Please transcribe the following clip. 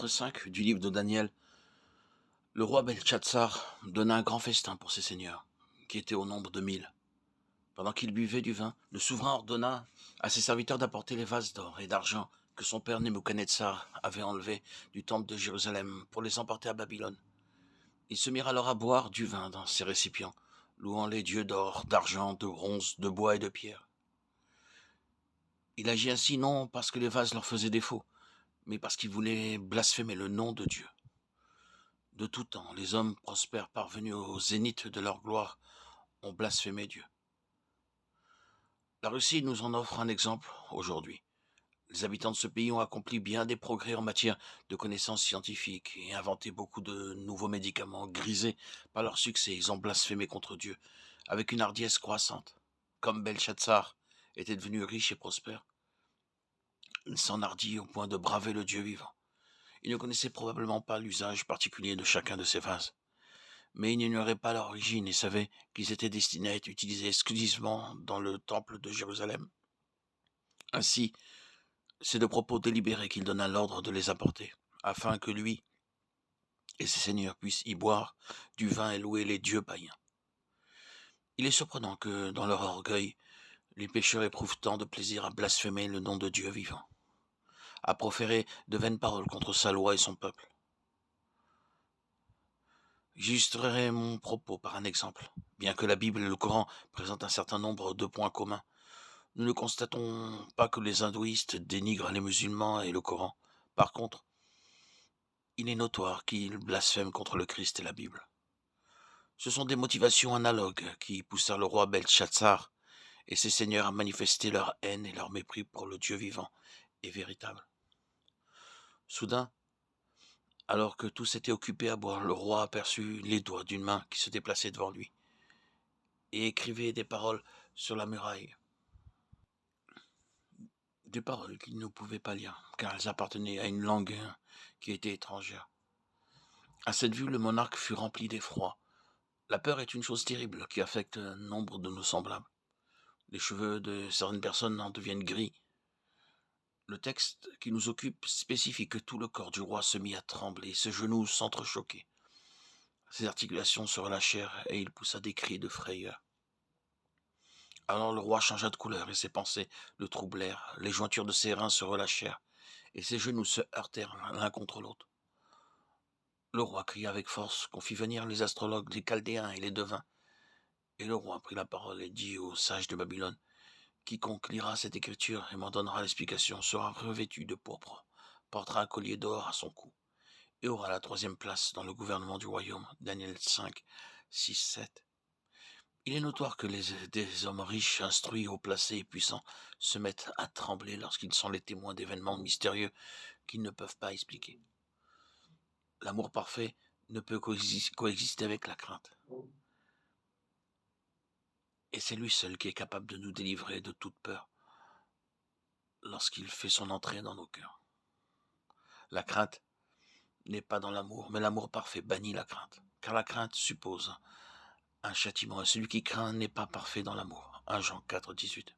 5 du livre de Daniel, le roi Belshazzar donna un grand festin pour ses seigneurs, qui étaient au nombre de 1000. Pendant qu'ils buvaient du vin, le souverain ordonna à ses serviteurs d'apporter les vases d'or et d'argent que son père Nebuchadnezzar avait enlevés du temple de Jérusalem pour les emporter à Babylone. Ils se mirent alors à boire du vin dans ces récipients, louant les dieux d'or, d'argent, de bronze, de bois et de pierre. Il agit ainsi non parce que les vases leur faisaient défaut, mais parce qu'ils voulaient blasphémer le nom de Dieu. De tout temps, les hommes prospères parvenus au zénith de leur gloire ont blasphémé Dieu. La Russie nous en offre un exemple aujourd'hui. Les habitants de ce pays ont accompli bien des progrès en matière de connaissances scientifiques et inventé beaucoup de nouveaux médicaments. Grisés par leur succès, ils ont blasphémé contre Dieu avec une hardiesse croissante. Comme Belshazzar était devenu riche et prospère, il s'enhardit au point de braver le Dieu vivant. Il ne connaissait probablement pas l'usage particulier de chacun de ces vases. Mais il n'ignorait pas leur origine et savait qu'ils étaient destinés à être utilisés exclusivement dans le temple de Jérusalem. Ainsi, c'est de propos délibérés qu'il donna l'ordre de les apporter, afin que lui et ses seigneurs puissent y boire du vin et louer les dieux païens. Il est surprenant que, dans leur orgueil, les pécheurs éprouvent tant de plaisir à blasphémer le nom de Dieu vivant, à proférer de vaines paroles contre sa loi et son peuple. J'illustrerai mon propos par un exemple. Bien que la Bible et le Coran présentent un certain nombre de points communs, nous ne constatons pas que les hindouistes dénigrent les musulmans et le Coran. Par contre, il est notoire qu'ils blasphèment contre le Christ et la Bible. Ce sont des motivations analogues qui poussèrent le roi Belshazzar et ses seigneurs à manifester leur haine et leur mépris pour le Dieu vivant et véritable. Soudain, alors que tous étaient occupés à boire, le roi aperçut les doigts d'une main qui se déplaçait devant lui et écrivait des paroles sur la muraille. Des paroles qu'il ne pouvait pas lire, car elles appartenaient à une langue qui était étrangère. À cette vue, le monarque fut rempli d'effroi. La peur est une chose terrible qui affecte nombre de nos semblables. Les cheveux de certaines personnes en deviennent gris. Le texte qui nous occupe spécifie que tout le corps du roi se mit à trembler, ses genoux s'entrechoquaient. Ses articulations se relâchèrent et il poussa des cris de frayeur. Alors le roi changea de couleur et ses pensées le troublèrent. Les jointures de ses reins se relâchèrent et ses genoux se heurtèrent l'un contre l'autre. Le roi cria avec force qu'on fit venir les astrologues, les chaldéens et les devins. Et le roi prit la parole et dit aux sages de Babylone: quiconque lira cette écriture et m'en donnera l'explication sera revêtu de pourpre, portera un collier d'or à son cou et aura la 3e place dans le gouvernement du royaume. Daniel 5, 6, 7. Il est notoire que des hommes riches, instruits, haut placés et puissants se mettent à trembler lorsqu'ils sont les témoins d'événements mystérieux qu'ils ne peuvent pas expliquer. L'amour parfait ne peut coexister avec la crainte. Et c'est lui seul qui est capable de nous délivrer de toute peur lorsqu'il fait son entrée dans nos cœurs. La crainte n'est pas dans l'amour, mais l'amour parfait bannit la crainte, car la crainte suppose un châtiment, et celui qui craint n'est pas parfait dans l'amour. 1 Jean 4, 18.